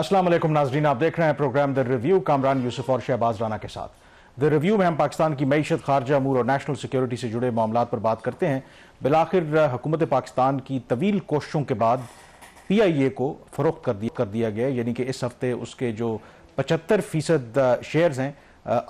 अस्सलाम वालेकुम नाज़रीन, आप देख रहे हैं program the review Kamran Yusuf और शहबाज राना के साथ। द रिव्यू में हम पाकिस्तान की मईशत, खारजा अमूर और नेशनल सिक्योरिटी से जुड़े मामलात पर बात करते हैं। बिलाखिर हुकूमत पाकिस्तान की तवील कोशिशों के बाद PIA को फरोख्त कर दिया गया, यानी कि इस हफ्ते उसके जो 75% शेयर्स हैं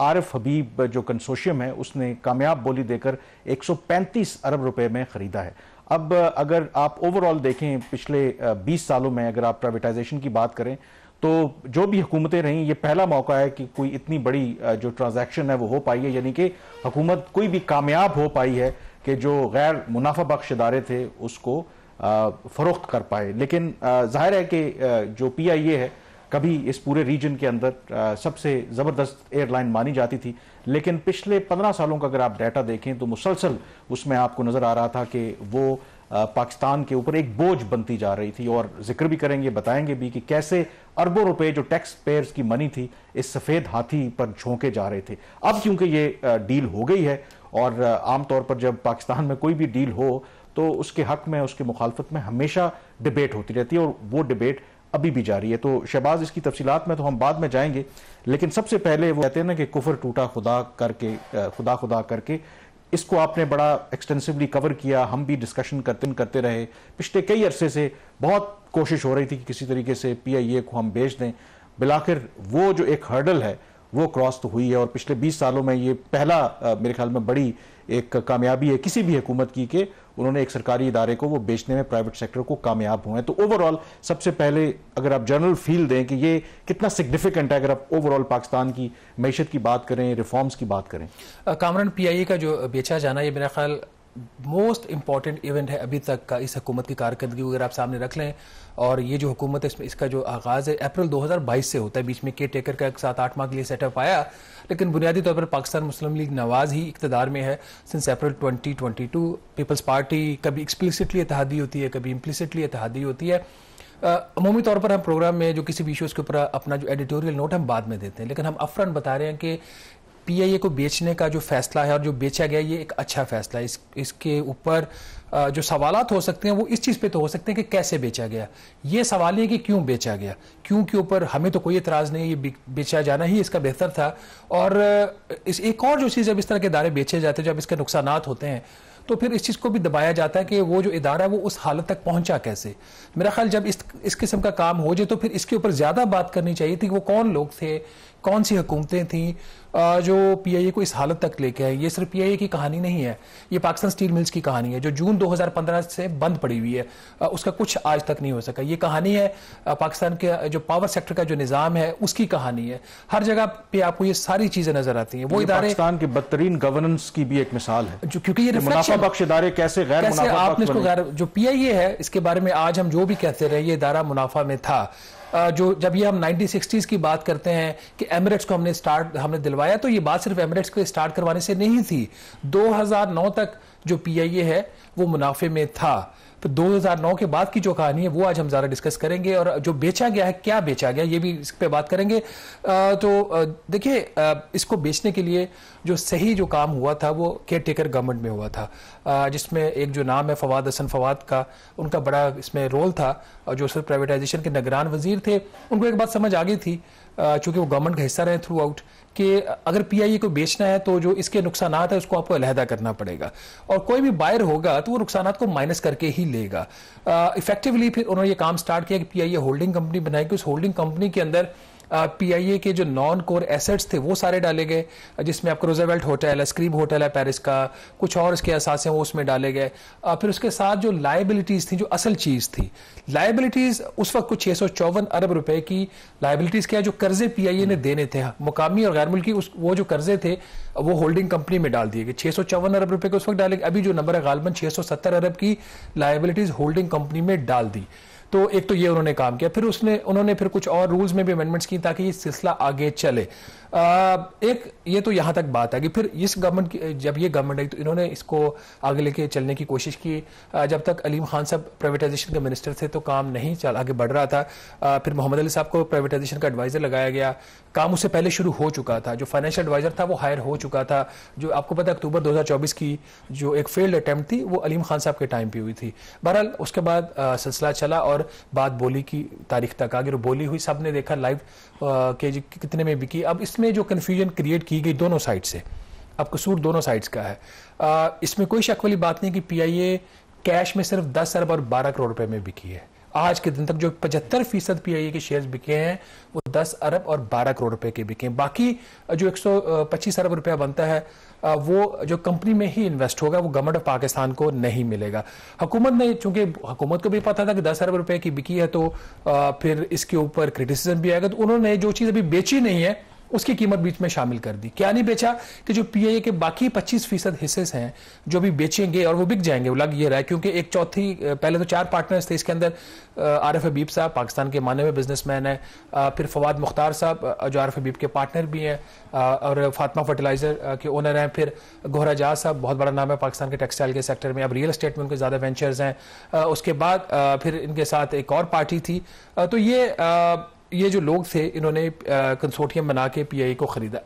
आरिफ हबीब जो कंसोशियम है उसने कामयाब बोली देकर 135 अरब रुपए में खरीदा है। अब अगर आप ओवरऑल देखें पिछले 20 सालों में, अगर आप प्राइवेटाइजेशन की बात करें तो जो भी हुकूमतें रहीं, ये पहला मौका है कि कोई इतनी बड़ी जो ट्रांजैक्शन है वो हो पाई है, यानी कि हुकूमत कोई भी कामयाब हो पाई है कि जो गैर मुनाफा बख्श इदारे थे उसको फरोख्त कर पाए। लेकिन जाहिर है कि जो PIA है कभी इस पूरे रीजन के अंदर सबसे ज़बरदस्त एयरलाइन मानी जाती थी, लेकिन पिछले 15 सालों का अगर आप डाटा देखें तो मुसलसल उसमें आपको नज़र आ रहा था कि वो पाकिस्तान के ऊपर एक बोझ बनती जा रही थी। और जिक्र भी करेंगे, बताएंगे भी कि कैसे अरबों रुपए जो टैक्स पेयर्स की मनी थी इस सफ़ेद हाथी पर झोंके जा रहे थे। अब क्योंकि ये डील हो गई है और आमतौर पर जब पाकिस्तान में कोई भी डील हो तो उसके हक में, उसकी मुखालफत में हमेशा डिबेट होती रहती है और वो डिबेट अभी भी जारी है। तो शहबाज, इसकी तफसीलात में तो हम बाद में जाएंगे, लेकिन सबसे पहले वो कहते हैं ना कि कुफर टूटा खुदा खुदा करके, इसको आपने बड़ा एक्सटेंसिवली कवर किया, हम भी डिस्कशन करते रहे। पिछले कई अरसे से बहुत कोशिश हो रही थी कि किसी तरीके से PIA को हम बेच दें। बिलाखिर वो जो एक हर्डल है वो क्रॉस तो हुई है और पिछले 20 सालों में ये पहला मेरे ख्याल में बड़ी एक कामयाबी है किसी भी हुकूमत की कि उन्होंने एक सरकारी इदारे को वो बेचने में प्राइवेट सेक्टर को कामयाब हुए हैं। तो ओवरऑल सबसे पहले अगर आप जनरल फील दें कि ये कितना सिग्निफिकेंट है अगर आप ओवरऑल पाकिस्तान की मैशत की बात करें, रिफॉर्म्स की बात करें। कामरान, PIA का जो बेचा जाना ये मेरा ख्याल मोस्ट इंपॉर्टेंट इवेंट है अभी तक का इस हुकूमत की कारकर्दगी अगर आप सामने रख लें। और ये जो हुकूमत है इसका जो आगाज़ है अप्रैल 2022 से होता है। बीच में केयर टेकर का एक 7-8 माह के लिए सेटअप आया, लेकिन बुनियादी तौर पर पाकिस्तान मुस्लिम लीग नवाज ही इक़्तिदार में है सिंस अप्रैल 2022। पीपल्स पार्टी कभी एक्सप्लिसिटली इत्तेहादी होती है, कभी इम्प्लिसिटली इत्तेहादी होती है। अमूमी तौर पर हम प्रोग्राम में जो किसी भी इशूज़ के ऊपर अपना जो एडिटोरियल नोट हम बाद में देते हैं, लेकिन हम अफरन बता रहे हैं कि PIA को बेचने का जो फैसला है और जो बेचा गया ये एक अच्छा फैसला है। इसके ऊपर जो सवालात हो सकते हैं वो इस चीज़ पे तो हो सकते हैं कि कैसे बेचा गया। ये सवाल है कि क्यों बेचा गया, क्यों के ऊपर हमें तो कोई एतराज़ नहीं है, ये बेचा जाना ही इसका बेहतर था। और एक और जो चीज़, जब इस तरह के इदारे बेचे जाते हैं, जब इसके नुकसानात होते हैं तो फिर इस चीज़ को भी दबाया जाता है कि वो जो इदारा है वो उस हालत तक पहुंचा कैसे। मेरा ख्याल जब इस किस्म का काम हो जाए तो फिर इसके ऊपर ज़्यादा बात करनी चाहिए थी कि वो कौन लोग थे, कौन सी हुकूमतें थीं जो PIA को इस हालत तक लेके आए। ये सिर्फ PIA की कहानी नहीं है, ये पाकिस्तान स्टील मिल्स की कहानी है जो जून 2015 से बंद पड़ी हुई है, उसका कुछ आज तक नहीं हो सका। ये कहानी है पाकिस्तान के जो पावर सेक्टर का जो निज़ाम है उसकी कहानी है। हर जगह पे आपको ये सारी चीज़ें नजर आती हैं। वो इदारे पाकिस्तान की बदतरीन गवर्नेंस की भी एक मिसाल है, जो क्योंकि ये मुनाफा बख्श इदारे कैसे गैर मुनाफा आपने इसको गैर, जो PIA है इसके बारे में आज हम जो भी कहते रहे ये इदारा मुनाफा में था। जो जब ये हम 1960s की बात करते हैं कि एमिरेट्स को हमने दिलवाया, तो ये बात सिर्फ एमिरेट्स को स्टार्ट करवाने से नहीं थी। 2009 तक जो PIA है वो मुनाफे में था। तो 2009 के बाद की जो कहानी है वो आज हम ज़्यादा डिस्कस करेंगे और जो बेचा गया है, क्या बेचा गया, ये भी इस पे बात करेंगे। तो देखिए, इसको बेचने के लिए जो सही जो काम हुआ था वो केयर टेकर गवर्नमेंट में हुआ था, जिसमें एक जो नाम है फवाद हसन फवाद का, उनका बड़ा इसमें रोल था। और जो सिर्फ प्राइवेटाइजेशन के निगरान वजीर थे, उनको एक बात समझ आ गई थी चूंकि वो गवर्नमेंट का हिस्सा रहे थ्रू आउट कि अगर PIA को बेचना है तो जो इसके नुकसानात है उसको आपको अलहदा करना पड़ेगा और कोई भी बायर होगा तो वो नुकसानात को माइनस करके ही लेगा। इफेक्टिवली फिर उन्होंने ये काम स्टार्ट किया कि PIA होल्डिंग कंपनी बनाएगी। उस होल्डिंग कंपनी के अंदर PIA के जो नॉन कोर एसेट्स थे वो सारे डाले गए, जिसमें आपको रोज़ेवेल्ट होटल है, स्क्रीब होटल है पेरिस का, कुछ और इसके असासे हैं वो उसमें डाले गए। फिर उसके साथ जो लाइबिलिटीज़ थी, जो असल चीज़ थी, लाइबिलिटीज़ उस वक्त कुछ 654 अरब रुपए की लाइबिलिटीज़ क्या, जो कर्जे PIA ने देने थे मुकामी और गैर मुल्की, वो जो कर्जे थे वो होल्डिंग कंपनी में डाल दिए गए। 654 अरब रुपए के उस वक्त डाले गए। अभी जो नंबर है गालबन 670 अरब की लाइबिलिटीज़ होल्डिंग कंपनी में डाल दी। तो एक तो ये उन्होंने काम किया। फिर उन्होंने फिर कुछ और रूल्स में भी अमेंडमेंट्स की ताकि ये सिलसिला आगे चले। एक ये तो यहाँ तक बात है कि फिर इस गवर्नमेंट की, जब ये गवर्नमेंट आई तो इन्होंने इसको आगे लेके चलने की कोशिश की। जब तक अलीम खान साहब प्राइवेटाइजेशन के मिनिस्टर थे तो काम नहीं चल आगे बढ़ रहा था। फिर मोहम्मद अली साहब को प्राइवेटाइजेशन का एडवाइजर लगाया गया। काम उससे पहले शुरू हो चुका था, जो फाइनेंशियल एडवाइजर था वो हायर हो चुका था। जो आपको पता है अक्टूबर 2024 की जो एक फेल्ड अटेम्प्ट थी वो अलीम खान साहब के टाइम पे हुई थी। बहरहाल उसके बाद सिलसिला चला और और बात बोली की तारीख तक आ गई और बोली हुई, सबने देखा लाइव के कितने में बिकी। अब इसमें जो कन्फ्यूजन क्रिएट की गई दोनों साइड से, अब कसूर दोनों साइड्स का है। इसमें कोई शक वाली बात नहीं कि PIA कैश में सिर्फ 10 अरब और 12 करोड़ रुपए में बिकी है। आज के दिन तक जो 75% PIA के शेयर्स बिके हैं वो 10 अरब और 12 करोड़ रुपए के बिके हैं। बाकी जो 125 अरब रुपया बनता है वो जो कंपनी में ही इन्वेस्ट होगा, वो गवर्नमेंट ऑफ पाकिस्तान को नहीं मिलेगा। हुकूमत ने, चूंकि हुकूमत को भी पता था कि 10 अरब रुपए की बिकी है तो फिर इसके ऊपर क्रिटिसिज्म भी आएगा, तो उन्होंने जो चीज़ अभी बेची नहीं है उसकी कीमत बीच में शामिल कर दी। क्या नहीं बेचा कि जो PIA के बाकी 25% हिस्से हैं जो भी बेचेंगे और वो बिक जाएंगे, वो लग ये रहा है, क्योंकि एक चौथी, पहले तो 4 पार्टनर्स थे इसके अंदर, आरिफ हबीब साहब पाकिस्तान के माने हुए बिजनेसमैन है, फिर फवाद मुख्तार साहब जो आरिफ हबीब के पार्टनर भी हैं और फातिमा फर्टिलाइजर के ओनर हैं, फिर गोहरा जाज साहब बहुत बड़ा नाम है पाकिस्तान के टेक्सटाइल के सेक्टर में, अब रियल एस्टेट में उनके ज़्यादा वेंचर्स हैं। उसके बाद फिर इनके साथ एक और पार्टी थी। तो ये जो लोग थे इन्होंने कंसोर्टियम बना के PIA को खरीदा।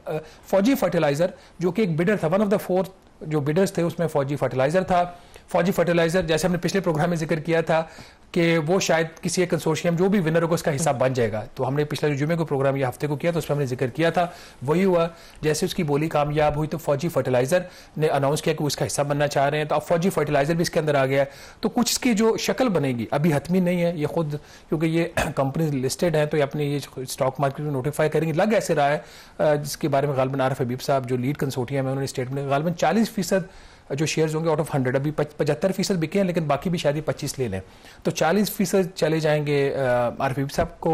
फौजी फर्टिलाइजर जो कि एक बिडर था, 1 ऑफ द 4 जो बिडर्स थे उसमें फौजी फर्टिलाइजर था। फौजी फर्टिलाइजर जैसे हमने पिछले प्रोग्राम में जिक्र किया था कि वो शायद किसी एक कंसोर्शियम जो भी विनर होगा उसका हिस्सा बन जाएगा, तो हमने पिछले जो जुमे को प्रोग्राम ये हफ्ते को किया तो उसमें हमने जिक्र किया था, वही हुआ। जैसे उसकी बोली कामयाब हुई तो फौजी फर्टिलाइजर ने अनाउंस किया कि वो इसका हिस्सा बनना चाह रहे हैं, तो अब फौजी फर्टिलाइजर भी इसके अंदर आ गया है। तो कुछ इसकी जो शक्ल बनेगी अभी हतमी नहीं है, ये खुद क्योंकि ये कंपनी लिस्टेड है तो ये अपने ये स्टॉक मार्केट में नोटिफाई करेंगे। लग ऐसे रहा है जिसके बारे में गालिबन आरिफ हबीब साहब जो लीड कंसोर्टियम है उन्होंने स्टेटमेंट, गालिबन 40% जो शेयर्स होंगे आउट ऑफ 100, अभी 75% बिके हैं लेकिन बाकी भी शायद 25 ले लें तो 40% चले जाएंगे आरिफ हबीब साहब को,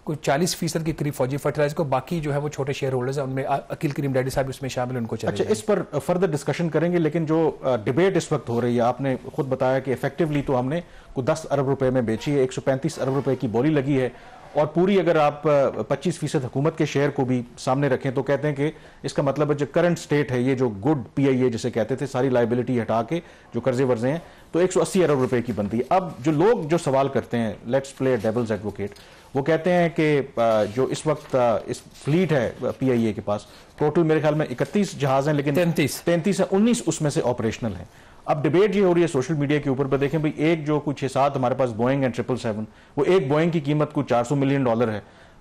कुछ 40% के करीब फौजी फर्टिलाइजर को, बाकी जो है वो छोटे शेयर होल्डर्स हैं उनमें अकील करीम डैडी साहब उसमें शामिल, उनको चले। अच्छा, इस पर फर्दर डिस्कशन करेंगे, लेकिन जो डिबेट इस वक्त हो रही है, आपने खुद बताया कि इफेक्टिवली तो हमने को 10 अरब रुपए में बेची है, 135 अरब रुपए की बोली लगी है, और पूरी अगर आप 25% हुकूमत के शेयर को भी सामने रखें तो कहते हैं कि इसका मतलब है जो करंट स्टेट है, ये जो गुड PIA जिसे कहते थे, सारी लाइबिलिटी हटा के जो कर्जे वर्जे हैं तो 180 अरब रुपए की बनती है। अब जो लोग जो सवाल करते हैं, लेट्स प्ले डेविल्स एडवोकेट, वो कहते हैं कि जो इस वक्त इस फ्लीट है PIA के पास, टोटल मेरे ख्याल में 31 जहाज हैं, लेकिन 33 है, 19 उसमें से ऑपरेशनल हैं। अब डिबेट ये हो रही है सोशल मीडिया के ऊपर, पर देखें भाई, एक जो कुछ 6-7 हमारे पास बोइंग एंड 777, वो एक बोइंग की कीमत कुछ $400 मिलियन है,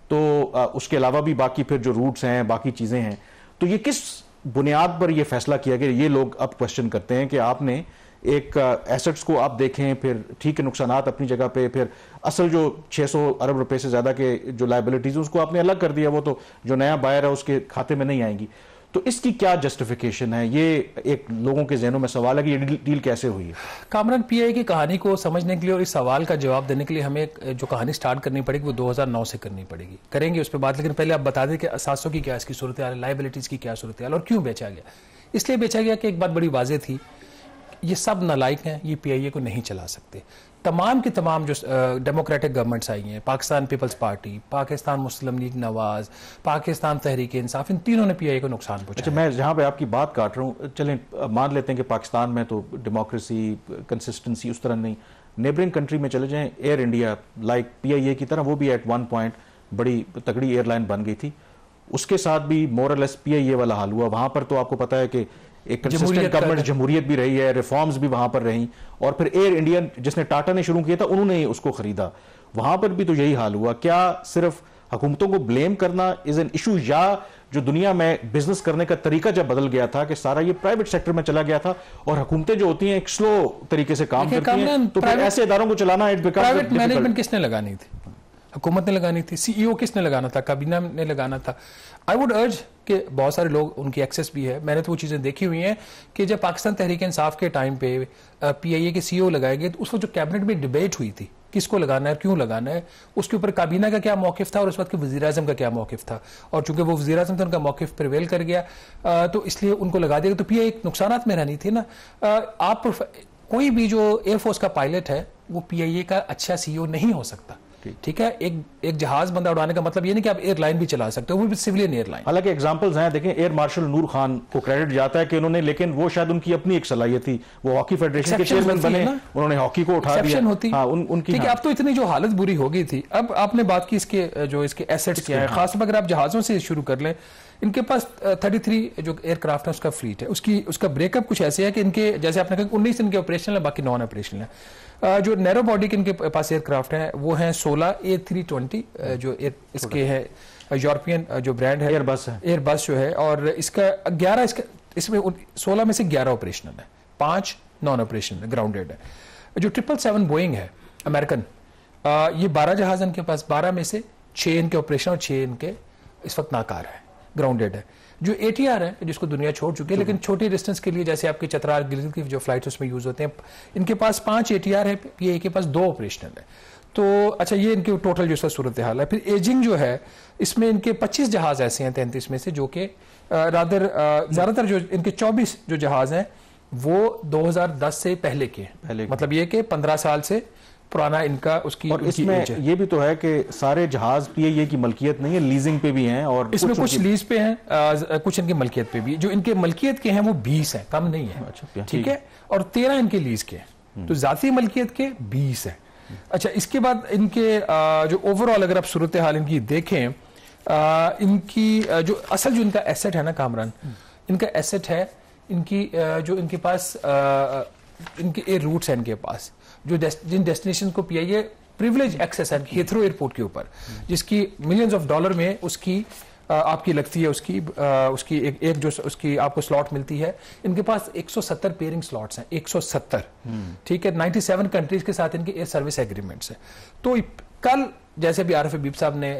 तो उसके अलावा भी बाकी फिर जो रूट्स हैं, बाकी चीजें हैं, तो ये किस बुनियाद पर ये फैसला किया गया? ये लोग अब क्वेश्चन करते हैं कि आपने एक एसेट्स को आप देखें, फिर ठीक है नुकसानात अपनी जगह पे, फिर असल जो 600 अरब रुपए से ज्यादा के जो लाइबिलिटीज उसको आपने अलग कर दिया, वो तो जो नया बायर है उसके खाते में नहीं आएंगी। तो इसकी क्या जस्टिफिकेशन है? ये एक लोगों के जहनों में सवाल है कि ये डील कैसे हुई है। कामरान, PIA की कहानी को समझने के लिए और इस सवाल का जवाब देने के लिए हमें जो कहानी स्टार्ट करनी पड़ेगी वो 2009 से करनी पड़ेगी। करेंगे उस पर बात, लेकिन पहले आप बता दें कि असासों की क्या इसकी सूरत हाल है, लाइबिलिटीज की क्या सूरत हाल और क्यों बेचा गया। इसलिए बेचा गया कि एक बात बड़ी वाज़ेह थी, ये सब नालायक हैं, ये PIA को नहीं चला सकते। तमाम की तमाम जो डेमोक्रेटिक गवर्नमेंट्स आई हैं, पाकिस्तान पीपल्स पार्टी, पाकिस्तान मुस्लिम लीग नवाज, पाकिस्तान तहरीक इंसाफ, इन तीनों ने PIA को नुकसान पहुंचाया। अच्छा, मैं जहां पे आपकी बात काट रहा हूं, चलें मान लेते हैं कि पाकिस्तान में तो डेमोक्रेसी, कंसिस्टेंसी उस तरह नहीं, नेबरिंग कंट्री में चले जाएं, एयर इंडिया लाइक PIA की तरह, वो भी एट वन पॉइंट बड़ी तगड़ी एयरलाइन बन गई थी, उसके साथ भी मोरलेस PIA वाला हाल हुआ। वहां पर तो आपको पता है कि एक कंसिस्टेंट गवर्नमेंट, जमहूरियत भी रही है, रिफॉर्म्स भी वहां पर रही, और फिर एयर इंडिया जिसने टाटा ने शुरू किया था उन्होंने उसको खरीदा, वहां पर भी तो यही हाल हुआ। क्या सिर्फ हुकूमतों को ब्लेम करना इज एन इशू, या जो दुनिया में बिजनेस करने का तरीका जब बदल गया था कि सारा ये प्राइवेट सेक्टर में चला गया था और हुकूमतें जो होती हैं एक स्लो तरीके से काम करती हैं, तो फिर ऐसे इदारों को चलाना इट बिकम्स प्राइवेट मैनेजमेंट किसने लगानी थी? हुकूमत ने लगानी थी। CEO किसने लगाना था? काबीना ने लगाना था। आई वुड अर्ज कि बहुत सारे लोग, उनकी एक्सेस भी है, मैंने तो वो चीज़ें देखी हुई हैं कि जब पाकिस्तान तहरीक इंसाफ के टाइम पे PIA के CEO लगाए गए तो उस वक्त जो कैबिनेट में डिबेट हुई थी किसको लगाना है, क्यों लगाना है, उसके ऊपर काबीना का क्या मौकिफ था और उस वक्त के वज़ीर-ए-आज़म का क्या मौकिफ था, और चूंकि वो वज़ीर-ए-आज़म थे उनका मौकिफ प्रिवेल कर गया तो इसलिए उनको लगा दिया। तो PIA एक नुकसानात में रहनी थी ना। आप कोई भी जो एयरफोर्स का पायलट है वो PIA का अच्छा CEO नहीं हो सकता, ठीक है। एक जहाज बंदा उड़ाने का मतलब ये नहीं कि आप एयरलाइन भी चला सकते हो, वो भी सिविलियन एयरलाइन। हालांकि एग्जांपल्स हैं, देखें एयर मार्शल नूर खान को क्रेडिट जाता है कि उन्होंने, लेकिन वो शायद उनकी अपनी एक सलाहियत थी, वो हॉकी फेडरेशन के चेयरमैन बने, उन्होंने हॉकी को उठा दिया होती। हाँ, उनकी ठीक है। अब तो इतनी जो हालत बुरी हो गई थी। अब आपने बात की इसके जो इसके एसेट्स क्या है, खासतौर पर अगर आप जहाजों से शुरू कर लें इनके पास 33 जो एयरक्राफ्ट है उसका फ्लीट है। उसका ब्रेकअप कुछ ऐसे है कि इनके, जैसे आपने कहा 19 इनके ऑपरेशनल है, बाकी नॉन ऑपरेशनल है। जो नैरो बॉडी के इनके पास एयरक्राफ्ट है वो हैं 16 A320 जो इसके है यूरोपियन जो ब्रांड है, एयरबस जो है, और इसका 11 इसमें 16 में से 11 ऑपरेशनल है, 5 नॉन ऑपरेशनल ग्राउंडेड है। जो 777 बोइंग है अमेरिकन, ये 12 जहाज इनके पास, 12 में से 6 इनके ऑपरेशन और 6 इनके इस वक्त नाकार है, ग्राउंडेड है। जो ATR है जिसको दुनिया छोड़ चुकी है, लेकिन छोटी डिस्टेंस के लिए जैसे आपकी चतरा गिलगित की जो फ्लाइट उसमें यूज होते हैं, इनके पास 5 ATR है, PIA के पास 2 ऑपरेशनल है। तो अच्छा, ये इनके टोटल जो सूरत हाल है। फिर एजिंग जो है, इसमें इनके 25 जहाज ऐसे हैं 33 में से जो कि ज्यादातर जो इनके 24 जो जहाज हैं वो 2010 से पहले के, मतलब ये कि 15 साल से पुराना इनका उसकी। और इसमें ये भी तो है कि सारे जहाज PIA की मलकियत नहीं है, लीजिंग पे भी हैं, और इसमें कुछ लीज पे हैं, कुछ इनकी मलकियत पे भी। जो इनके मलकियत के हैं वो 20 हैं, कम नहीं है। अच्छा, ठीक है, और 13 इनके लीज के हैं, तो जाती मलकियत के 20 है। अच्छा, इसके बाद इनके जो ओवरऑल अगर आप सूरत हाल इनकी देखें, इनकी जो असल जो इनका एसेट है ना कामरान, इनका एसेट है इनकी जो इनके पास इनके एयर रूट्स हैं इनके पास, जो जिन डेस्टिनेशन को PIA प्रिविलेज एक्सेस है हीथ्रो एयरपोर्ट के ऊपर, जिसकी मिलियंस ऑफ डॉलर में उसकी आपकी लगती है, उसकी एक जो उसकी आपको स्लॉट मिलती है। इनके पास 170 पेयरिंग स्लॉट्स हैं, 170, ठीक है। 97 कंट्रीज के साथ इनके एयर सर्विस एग्रीमेंट्स है। तो कल जैसे भी आरिफ हबीब साहब ने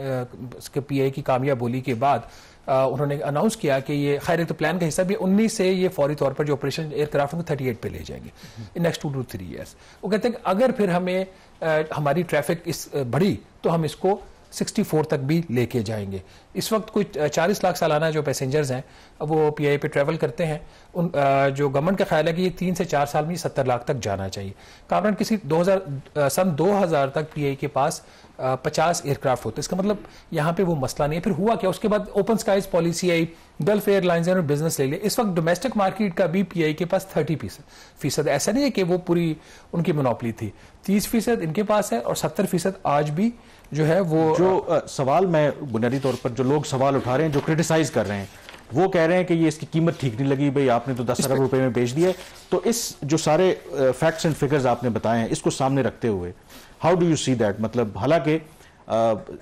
इसके PIA की कामयाब बोली के बाद उन्होंने अनाउंस किया कि ये खैर तो प्लान का हिस्सा भी 19 से ये फौरी तौर पर जो ऑपरेशन एयरक्राफ्ट को 38 पे ले जाएंगे इन नेक्स्ट 2 to 3 years। वो कहते हैं कि अगर फिर हमें हमारी ट्रैफिक इस बढ़ी तो हम इसको 64 तक भी लेके जाएंगे। इस वक्त कोई 40 लाख सालाना जो पैसेंजर्स हैं वो PIA पे ट्रैवल करते हैं। उन जो गवर्नमेंट का ख्याल है कि ये 3 से 4 साल में 70 लाख तक जाना चाहिए। कारण किसी 2000 तक PIA के पास 50 एयरक्राफ्ट होते हैं। इसका मतलब यहाँ पे वो मसला नहीं है। फिर हुआ क्या, उसके बाद ओपन स्काइज पॉलिसी आई, गल्फ एयरलाइंस और बिजनेस ले लिया। इस वक्त डोमेस्टिक मार्केट का भी PIA के पास 30%। ऐसा नहीं है कि वो पूरी उनकी मोनोपोली थी, 30% इनके पास है और 70% आज भी जो है वो। जो सवाल मैं बुनियादी तौर पर जो लोग सवाल उठा रहे हैं, जो क्रिटिसाइज कर रहे हैं, वो कह रहे हैं कि ये इसकी कीमत ठीक नहीं लगी, भाई आपने तो 10 अरब रुपए में बेच दिया। तो इस जो सारे फैक्ट्स एंड फिगर्स आपने बताए हैं, इसको सामने रखते हुए how do you see that? मतलब हालांकि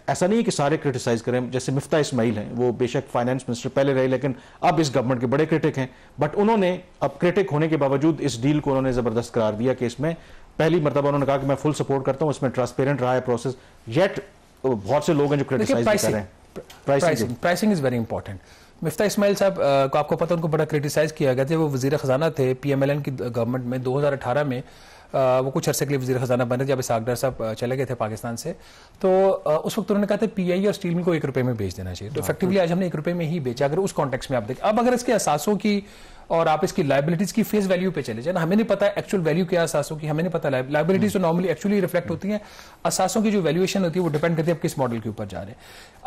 ऐसा नहीं है कि सारे क्रिटिसाइज करें, जैसे मिफ्ता इस्माइल हैं, वो बेशक फाइनेंस मिनिस्टर पहले रहे लेकिन अब इस गवर्नमेंट के बड़े क्रिटिक हैं, बट उन्होंने अब क्रिटिक होने के बावजूद इस डील को उन्होंने जबरदस्त करार दिया कि इसमें पहली मरतबा उन्होंने कहा कि मैं फुल सपोर्ट करता हूं, इसमें ट्रांसपेरेंट रहा है प्रोसेस। येट बहुत से लोग हैं जो क्रिटिसाइज कर रहे हैं। Pricing is very important. Miftah Ismail साहब को आपको पता, उनको बड़ा क्रिटिसाइज किया गया था। वो वजीर खजाना थे PMLN की गवर्नमेंट में 2018 में। वो कुछ अरसे के लिए वजीर खजाना बने जब इसहाक डार साहब चले गए थे पाकिस्तान से। तो उस वक्त उन्होंने कहा था PIA और स्टील मिल को 1 रुपए में बेच देना चाहिए। तो इफेक्टिवली आज हमने 1 रुपए में ही बेचा। अगर उस कॉन्टेक्स्ट में आप देखें, अब अगर इसके असासों की और आप इसकी लाइबिलिटीज की फेस वैल्यू पे चले जाए ना, हमें नहीं पता एक्चुअल वैल्यू क्या असासों की, हमें नहीं पता। लाइबिलिटीज तो नॉर्मली एक्चुअली रिफ्लेक्ट होती हैं, असासों की जो वैल्यूएशन होती है वो डिपेंड करती है आप किस मॉडल के ऊपर जा रहे हैं।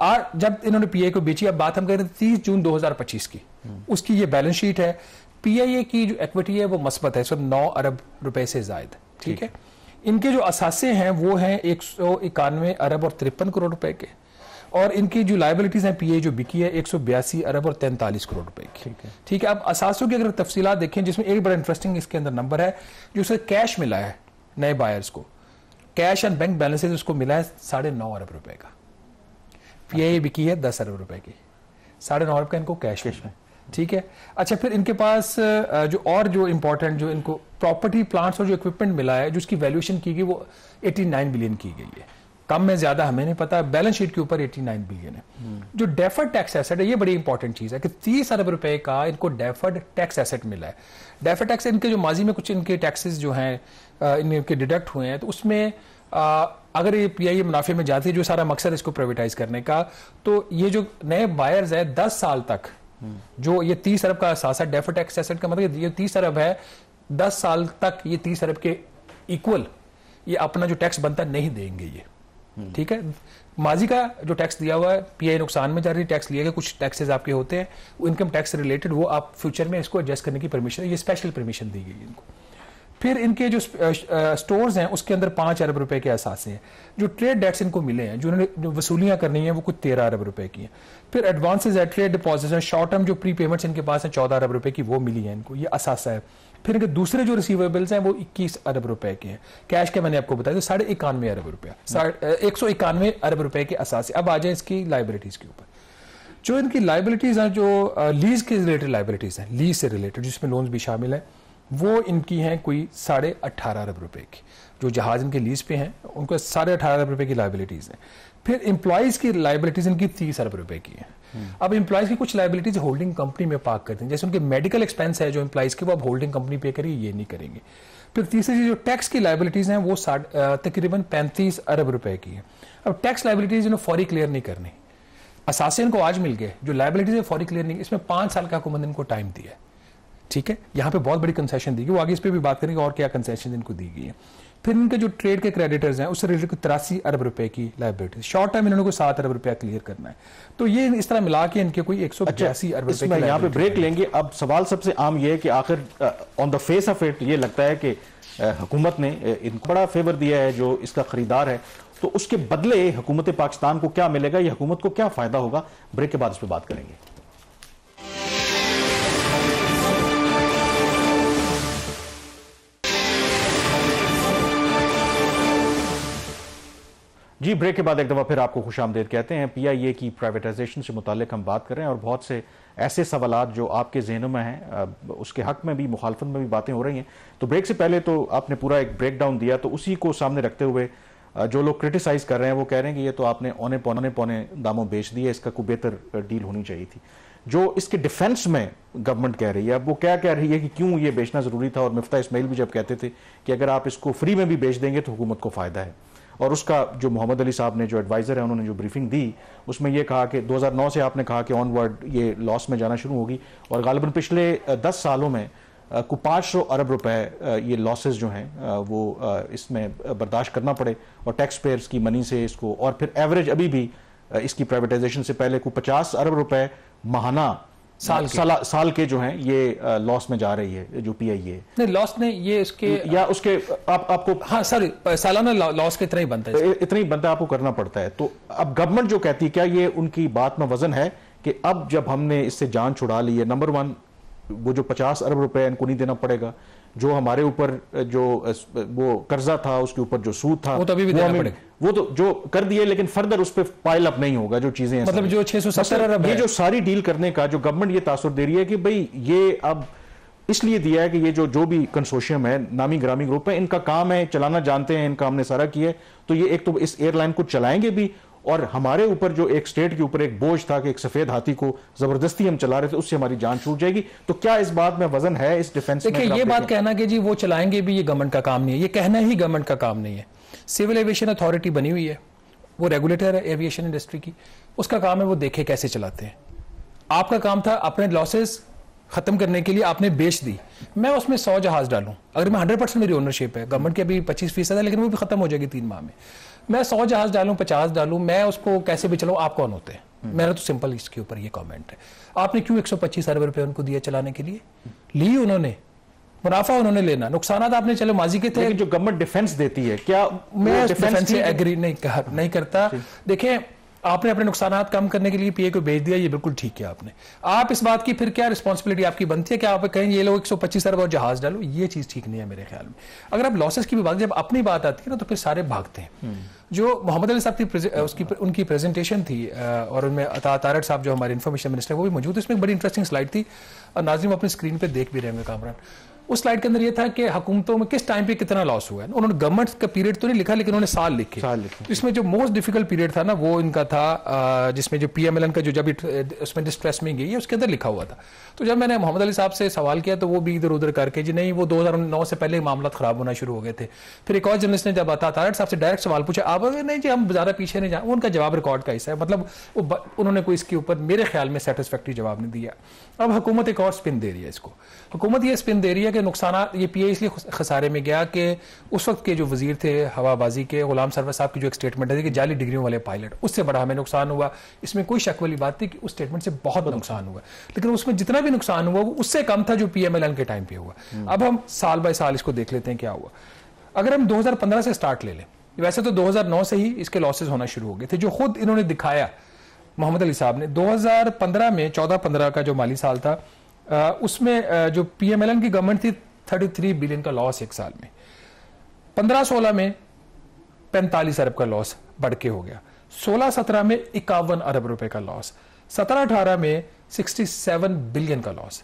आज जब इन्होंने PIA को बेची, अब बात हम कह रहे हैं 30 जून 2025 की, उसकी ये बैलेंस शीट है। PIA की जो इक्विटी है वो मस्बत है, सिर्फ 9 अरब रुपए से ज्यादा, ठीक है। इनके जो असासे हैं वो हैं 191 अरब और 53 करोड़ रुपए के, और इनकी जो लाइबिलिटीज हैं PIA जो बिकी है 182 अरब और 43 करोड़ रुपए की, ठीक है। अब असासों की अगर तफसीलात देखें, जिसमें एक बड़ा इंटरेस्टिंग इसके अंदर नंबर है, जो उसे कैश मिला है नए बायर्स को, कैश एंड बैंक बैलेंसेज उसको मिला है 9.5 अरब रुपए का। PIA बिकी है 10 अरब रुपए की, 9.5 अरब का इनको कैश में, ठीक है। अच्छा, फिर इनके पास जो इंपॉर्टेंट जो इनको प्रॉपर्टी प्लांट्स और जो इक्विपमेंट मिला है, जो उसकी वैल्यूएशन की गई वो 89 बिलियन की गई है। कम में ज्यादा हमें नहीं पता, बैलेंस शीट के ऊपर 89 बिलियन है। जो डेफर्ड टैक्स एसेट है, ये बड़ी इंपॉर्टेंट चीज है कि 30 अरब रुपए का इनको डेफर्ड टैक्स एसेट मिला है। डेफर्ड टैक्स इनके जो माजी में कुछ इनके टैक्सेस जो हैं इनके डिडक्ट हुए हैं, तो उसमें अगर ये PIA मुनाफे में जाती है, जो सारा मकसद इसको प्राइवेटाइज करने का, तो ये जो नए बायर्स है 10 साल तक जो ये 30 अरब का असासा डेफर्ड टैक्स एसेट का मतलब ये 30 अरब है, 10 साल तक ये 30 अरब के इक्वल ये अपना जो टैक्स बनता नहीं देंगे ये, ठीक है। माजी का जो टैक्स दिया हुआ है PIA नुकसान में जा रही, टैक्स लिए गए, कुछ टैक्सेस आपके होते हैं इनकम टैक्स रिलेटेड, वो आप फ्यूचर में इसको एडजस्ट करने की परमिशन है, ये स्पेशल परमिशन दी गई इनको। फिर इनके जो स्टोर्स हैं उसके अंदर 5 अरब रुपए के असासे हैं। जो ट्रेड डेट्स इनको मिले हैं, जो उन्होंने जो वसूलियां करनी है, वो कुछ 13 अरब रुपए की हैं। फिर एडवांसेज है, ट्रेड डिपॉजिट्स हैं, शॉर्ट टर्म जो प्री पेमेंट्स इनके पास हैं 14 अरब रुपए की, वो मिली है इनको, ये असासा है। फिर इनके दूसरे जो रिसीवेबल्स हैं वो 21 अरब रुपए के हैं। कैश के मैंने आपको बताया तो 91.5 अरब रुपया, 191 अरब रुपए के असासे। अब आ जाए इसकी लाइबिलिटीज के ऊपर। जो इनकी लाइबिलिटीज हैं, जो लीज के रिलेटेड लाइबिलिटीज हैं, लीज से रिलेटेड जिसमें लोन्स भी शामिल है, वो इनकी हैं कोई 18.5 अरब रुपए की। जो जहाज इनके लीज पे हैं उनको 18.5 अरब रुपए की लाइबिलिटीज हैं। फिर एम्प्लॉइज की लाइबिलिटीज इनकी 30 अरब रुपए की है। अब एम्प्लॉइज की कुछ लाइबिलिटीज होल्डिंग कंपनी में पार्क करते हैं, जैसे उनके मेडिकल एक्सपेंस है जो एम्प्लॉइज के, वो अब होल्डिंग कंपनी पे करेगी, ये नहीं करेंगे। फिर तीसरी जो टैक्स की लाइबिलिटीज हैं वो तकरीबन 35 अरब रुपए की है। अब टैक्स लाइबिलिटीज इन्हें फौरी क्लियर नहीं करनी। असासे इनको आज मिल गए, जो लाइबिलिटीज है फौरी क्लियर नहीं, इसमें 5 साल का हुकूमत इनको टाइम दिया है। ठीक है, यहाँ पे बहुत बड़ी कंसेशन दी गई, वो आगे इस पर भी बात करेंगे और क्या कंसेशन इनको दी गई है। फिर इनके जो ट्रेड के क्रेडिटर्स हैं उससे रिलेटेड 83 अरब रुपए की लाइबिलिटी, शॉर्ट टाइम इन्होंने को 7 अरब रुपया क्लियर करना है। तो ये इस तरह मिला के इनके कोई 182 अरब रुपए की। यहाँ पे ब्रेक लेंगे। अब सवाल सबसे आम ये है कि आखिर on the face of it ये लगता है कि हुकूमत ने इनको बड़ा फेवर दिया है जो इसका खरीदार है, तो उसके बदले हुकूमत पाकिस्तान को क्या मिलेगा, या हुकूमत को क्या फायदा होगा? ब्रेक के बाद इस पर बात करेंगे। जी, ब्रेक के बाद एक दफा फिर आपको खुशामदीद कहते हैं। PIA की प्राइवेटाइजेशन से मुतालिक हम बात कर रहे हैं और बहुत से ऐसे सवालात जो आपके जहनों में हैं उसके हक में भी, मुखालफत में भी बातें हो रही हैं। तो ब्रेक से पहले तो आपने पूरा एक ब्रेक डाउन दिया, तो उसी को सामने रखते हुए जो लोग क्रिटिसाइज कर रहे हैं वो कह रहे हैं कि ये तो आपने औने पौने दामों बेच दिए, इसका कोई बेहतर डील होनी चाहिए थी। जो इसके डिफेंस में गवर्नमेंट कह रही है, अब वो क्या कह रही है कि क्यों ये बेचना जरूरी था, और मिफ्ता इस्माइल भी जब कहते थे कि अगर आप इसको फ्री में भी बेच देंगे तो हुकूमत को फायदा है। और उसका जो मोहम्मद अली साहब ने, जो एडवाइजर है, उन्होंने जो ब्रीफिंग दी उसमें यह कहा कि 2009 से आपने कहा कि ऑनवर्ड ये लॉस में जाना शुरू होगी, और गालिबन पिछले 10 सालों में को 500 अरब रुपए ये लॉसेस जो हैं वो इसमें बर्दाश्त करना पड़े, और टैक्स पेयर्स की मनी से इसको, और फिर एवरेज अभी भी इसकी प्राइवेटाइजेशन से पहले को 50 अरब रुपए माहाना साल के जो हैं ये लॉस में जा रही है जो PIA। नहीं, लॉस नहीं, ये इसके या उसके आपको, हाँ सॉरी, सालाना लॉस कितना ही बनता है, इतना ही बनता है, आपको करना पड़ता है। तो अब गवर्नमेंट जो कहती है, क्या ये उनकी बात में वजन है कि अब जब हमने इससे जान छुड़ा ली है, नंबर 1 वो जो 50 अरब रुपए इनको नहीं देना पड़ेगा, जो हमारे ऊपर जो वो कर्जा था उसके ऊपर जो सूद था वो तो अभी भी देना पड़ेगा, वो तो जो कर दिए, लेकिन फर्दर उस पर पाइल अप नहीं होगा जो चीजें, मतलब जो 670 अरब ये जो सारी डील करने का जो गवर्नमेंट ये तासुर दे रही है कि भाई ये अब इसलिए दिया है कि ये जो भी कंसोर्शियम है, नामी ग्रामी ग्रुप है, इनका काम है चलाना, जानते हैं इनका, हमने सारा किया है, तो ये एक तो इस एयरलाइन को चलाएंगे भी, और हमारे ऊपर जो एक स्टेट के ऊपर एक बोझ था कि एक सफेद हाथी को जबरदस्ती हम चला रहे थे, उससे हमारी जान छूट जाएगी। तो क्या इस बात में वजन है इस डिफेंस में? देखिए, ये बात कहना कि जी वो चलाएंगे भी, ये गवर्नमेंट का काम नहीं है, ये कहना ही गवर्नमेंट का काम नहीं है। सिविल एविएशन अथॉरिटी बनी हुई है, वो रेगुलेटर है एविएशन इंडस्ट्री की, उसका काम है वो देखे कैसे चलाते हैं। आपका काम था अपने लॉसेस खत्म करने के लिए आपने बेच दी, मैं उसमें 100 जहाज डालूं, अगर मैं 100% मेरी ओनरशिप है, गवर्नमेंट की अभी 25% है लेकिन वो भी खत्म हो जाएगी 3 माह में, मैं 100 जहाज डालूं, 50 डालूं, मैं उसको कैसे भी चलाऊं, आप कौन होते हैं? मेरा तो सिंपल इसके ऊपर ये कमेंट है। आपने क्यों 125 अरब रुपए उनको दिए चलाने के लिए? ली उन्होंने, मुनाफा उन्होंने लेना, नुकसान आपने चलो माजी के थे। लेकिन जो गवर्नमेंट डिफेंस देती है, क्या मैं डिफेंस से एग्री नहीं करता। देखें, आपने अपने नुकसानात कम करने के लिए PIA को भेज दिया, ये बिल्कुल ठीक किया आपने। आप इस बात की फिर क्या रिस्पांसिबिलिटी आपकी बनती है कि आप कहें ये लोग 125 अरब और जहाज डालो, ये चीज ठीक नहीं है मेरे ख्याल में। अगर आप लॉसेस की भी बात, जब अपनी बात आती है ना तो फिर सारे भागते हैं। जो मोहम्मद अली साहब की उनकी प्रेजेंटेशन थी और उनमें अता तारड़ साहब जो हमारे इन्फॉर्मेशन मिनिस्टर वो भी मौजूद है, उसमें एक बड़ी इंटरेस्टिंग स्लाइड थी, और नाज़रीन अपनी स्क्रीन पे देख भी रहे होंगे कामरान। उस स्लाइड के अंदर ये था कि हुकूमतों में किस टाइम पे कितना लॉस हुआ है। उन्होंने गवर्नमेंट का पीरियड तो नहीं लिखा, लेकिन उन्होंने साल लिखे। इसमें जो मोस्ट डिफिकल्ट पीरियड था ना वो इनका था जिसमें जो PMLN का जो जब उसमें डिस्ट्रेस में गई है उसके अंदर लिखा हुआ था। तो जब मैंने मोहम्मद अली साहब से सवाल किया तो वो भी इधर उधर करके जी नहीं, वो 2009 से पहले मामला खराब होना शुरू हो गए थे। फिर एक और जर्नलिस्ट ने जब अता तारड़ साहब से डायरेक्ट सवाल पूछा, आप नहीं जी हम ज़्यादा पीछे नहीं जाए, उनका जवाब रिकॉर्ड का हिस्सा है, मतलब उन्होंने कोई इसके ऊपर मेरे ख्याल में सेटिस्फैक्टरी जवाब नहीं दिया। अब हुकूमत एक और स्पिन दे रही है इसको, हुकूमत ये स्पिन दे रही है कि के नुकसान, ये पीए इसलिए खसारे में गया कि उस वक्त के जो वजीर थे हवाबाजी के, गुलाम सरवर साहब की जो एक स्टेटमेंट है कि जाली डिग्रियों वाले पायलट, उससे बड़ा हमें नुकसान हुआ। इसमें कोई शक वाली बात थी कि उस स्टेटमेंट से बहुत नुकसान हुआ, लेकिन उसमें जितना भी नुकसान हुआ वो उससे कम था जो पीएमएलएन के टाइम पे हुआ। अब हम साल बाय साल इसको देख लेते हैं क्या हुआ। अगर हम 2015 से स्टार्ट ले लें, वैसे तो 2009 से ही इसके लॉसेज होना शुरू हो गए थे, जो खुद इन्होंने दिखाया मोहम्मद अली साहब ने। 2015 में 14-15 का जो माली साल था, उसमें जो पीएमएलएन की गवर्नमेंट थी 33 बिलियन का लॉस एक साल में। 15-16 में 45 अरब का लॉस बढ़ के हो गया। 16-17 में 51 अरब रुपए का लॉस। 17-18 में 67 बिलियन का लॉस।